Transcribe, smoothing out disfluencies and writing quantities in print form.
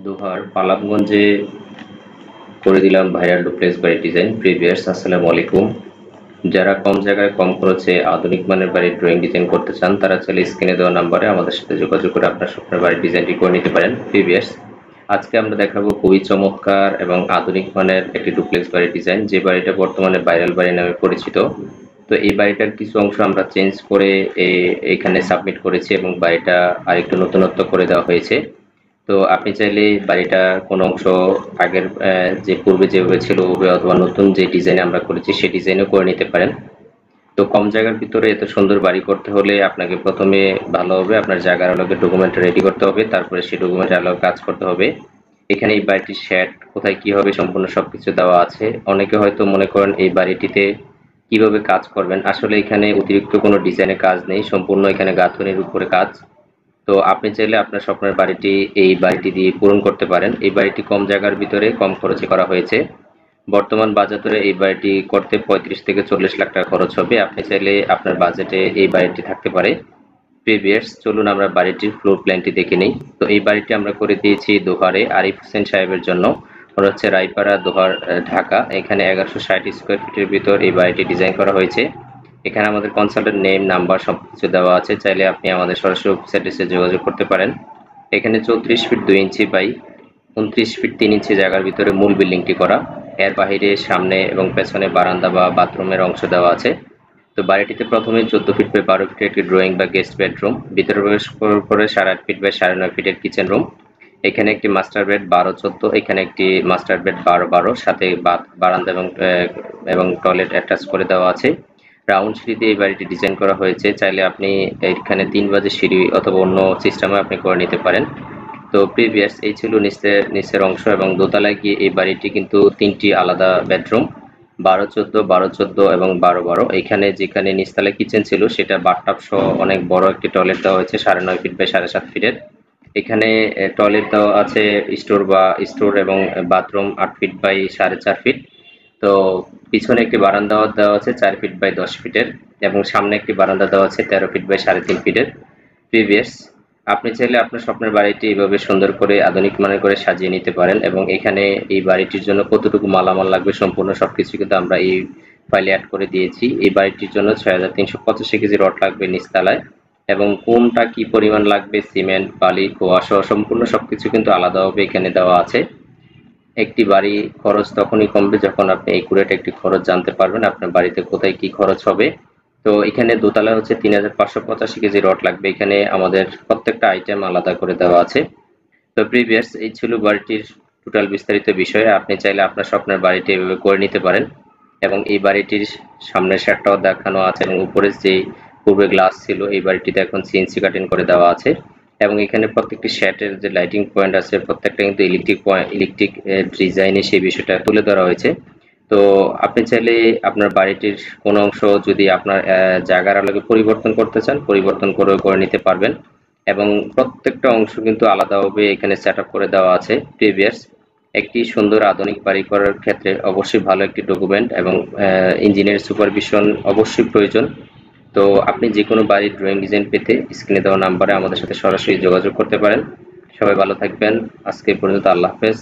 দোহার পালামগঞ্জে করে দিলাম viral duplex বাড়ির ডিজাইন প্রিভিয়াস। আসসালামু আলাইকুম। যারা কম জায়গায় কম খরচে আধুনিক মানের বাড়ির ড্রয়িং ডিজাইন করতে চান তারা চাইলে স্ক্রিনে দেওয়া নাম্বারে আমাদের সাথে যোগাযোগ করে আপনার স্বপ্নের বাড়ির ডিজাইনটি করে নিতে পারেন প্রিভিয়াস। আজকে আমরা দেখাবো খুবই চমৎকার এবং আধুনিক মানের একটি ডুপ্লেক্স বাড়ির ডিজাইন, যে বাড়িটা বর্তমানে ভাইরাল বাড়ি নামে পরিচিত। তো এই বাড়িটার কিছু অংশ আমরা চেঞ্জ করে এখানে সাবমিট করেছি এবং বাড়িটা আরেকটু নতুনত্ব করে দেওয়া হয়েছে। তো আপনি চাইলে বাড়িটা কোনো অংশ আগের যে পূর্বে যেভাবে ছিল ওভাবে অথবা নতুন যে ডিজাইন আমরা করেছি সেই ডিজাইনও করে নিতে পারেন। তো কম জায়গার ভিতরে এত সুন্দর বাড়ি করতে হলে আপনাকে প্রথমে ভালোভাবে আপনার জায়গার আলোকে ডকুমেন্ট রেডি করতে হবে, তারপরে সেই ডকুমেন্টের আলোকে কাজ করতে হবে। এখানে এই বাড়িটির শেড কোথায় কি হবে সম্পূর্ণ সবকিছু দেওয়া আছে। অনেকে হয়তো মনে করেন এই বাড়িটিতে কিভাবে কাজ করবেন, আসলে এখানে অতিরিক্ত কোনো ডিজাইনের কাজ নেই, সম্পূর্ণ এখানে গাঁথনির উপরে কাজ। তো আপনি চাইলে আপনার স্বপ্নের বাড়িটি এই বাড়িটি দিয়ে পূরণ করতে পারেন। এই বাড়িটি কম জায়গার ভিতরে কম খরচে করা হয়েছে। বর্তমান বাজারে এই বাড়িটি করতে 35 থেকে 40 লাখ টাকা খরচ হবে। আপনি চাইলে আপনার বাজেটে এই বাড়িটি থাকতে পারে। প্রিভিয়াস চলুন আমরা বাড়িটির ফ্লোর প্ল্যানটি দেখে নিই। তো এই বাড়িটি আমরা করে দিয়েছি দোহারে আরিফ হোসেন সাহেবের জন্য। ওরা হচ্ছে রায়পাড়া, দোহার, ঢাকা। এখানে 1160 স্কোয়ার ফিটের ভিতর এই বাড়িটি ডিজাইন করা হয়েছে। এখানে আমাদের কনসালটেন্ট নেম নাম্বার সবকিছু দেওয়া আছে, চাইলে আপনি আমাদের সরাসরি অফিস অ্যাড্রেসে যোগাযোগ করতে পারেন। এখানে 34 ফিট 2 ইঞ্চি বাই 29 ফিট 3 ইঞ্চি জায়গার ভিতরে মূল বিল্ডিংটি করা। এর বাহিরে সামনে এবং পেছনে বারান্দা বা বাথরুমের অংশ দেওয়া আছে। তো বাড়িটিতে প্রথমে 14 ফিট বাই 12 ফিটের একটি ড্রয়িং বা গেস্ট বেডরুম, ভিতরে প্রবেশ করার পরে 8.5 ফিট বাই 9.5 ফিটের কিচেন রুম। এখানে একটি মাস্টার বেড 12-14, এখানে একটি মাস্টার বেড 12-12, সাথে বারান্দা এবং টয়লেট অ্যাটাচ করে দেওয়া আছে। রাউন্ড সিঁড়ি দিয়ে এই বাড়িটি ডিজাইন করা হয়েছে, চাইলে আপনি এখানে 3 বাজে সিঁড়ি অথবা অন্য সিস্টেমে আপনি করে নিতে পারেন। তো প্রিভিয়াস এই ছিল নিচের অংশ, এবং দোতলায় গিয়ে এই বাড়িটি কিন্তু 3টি আলাদা বেডরুম, 12-14, 12-14 এবং 12-12। এখানে যেখানে নিচতলায় কিচেন ছিল সেটা বাথটাব সহ অনেক বড় একটি টয়লেট দেওয়া হয়েছে 9.5 ফিট বাই 7.5 ফিটের। এখানে টয়লেট দেওয়া আছে, স্টোর এবং বাথরুম 8 ফিট বাই 4.5 ফিট। তো পিছনে একটি বারান্দা দেওয়া আছে 4 ফিট বাই 10 ফিটের, এবং সামনে একটি বারান্দা দেওয়া আছে 13 ফিট বাই 3.5 ফিটের। প্রিভিয়াস আপনি চাইলে আপনার স্বপ্নের বাড়িটি এইভাবে সুন্দর করে আধুনিক মানের করে সাজিয়ে নিতে পারেন, এবং এখানে এই বাড়িটির জন্য কতটুকু মালামাল লাগবে সম্পূর্ণ সবকিছু কিন্তু আমরা এই ফাইলে অ্যাড করে দিয়েছি। এই বাড়িটির জন্য 6385 কেজি রড লাগবে নিচতলায়, এবং কোনটা কি পরিমাণ লাগবে সিমেন্ট, বালি, কোয়া সহ সম্পূর্ণ সবকিছু কিন্তু আলাদাভাবে এখানে দেওয়া আছে। একটি বাড়ি খরচ তখনই কমবে যখন আপনি একুরেট একটি খরচ জানতে পারবেন আপনার বাড়িতে কোথায় কি খরচ হবে। তো এখানে দোতলা হচ্ছে 3585 কেজি রড লাগবে, এখানে আমাদের প্রত্যেকটা আইটেম আলাদা করে দেওয়া আছে। তো প্রিভিয়াস এই ছিল বাড়িটির টোটাল বিস্তারিত বিষয়। আপনি চাইলে আপনার স্বপ্নের বাড়িটি এভাবে করে নিতে পারেন, এবং এই বাড়িটির সামনের শেডটাও দেখানো আছে, এবং উপরে যে পূর্বে গ্লাস ছিল এই বাড়িটিতে এখন সিএনসি কাটিং করে দেওয়া আছে। এবং এখানে প্রত্যেকটি শেডের যে লাইটিং পয়েন্ট আছে প্রত্যেকটা কিন্তু ইলেকট্রিক ডিজাইনে সেই বিষয়টা তুলে ধরা হয়েছে। তো আপনি চাইলে আপনার বাড়িটির কোনো অংশ যদি আপনার জায়গার আলোকে পরিবর্তন করতে চান পরিবর্তন করে নিতে পারবেন, এবং প্রত্যেকটা অংশ কিন্তু আলাদাভাবে এখানে সেট আপ করে দেওয়া আছে। প্রিভিয়াস একটি সুন্দর আধুনিক বাড়ি করার ক্ষেত্রে অবশ্যই ভালো একটি ডকুমেন্ট এবং ইঞ্জিনিয়ার সুপারভিশন অবশ্যই প্রয়োজন। তো আপনি যে কোনো বাড়ির ড্রয়িং ডিজাইন পেতে স্ক্রিনে দেওয়া নাম্বারে আমাদের সাথে সরাসরি যোগাযোগ করতে পারেন। সবাই ভালো থাকবেন। আজকে পর্যন্ত আল্লাহ হাফেজ।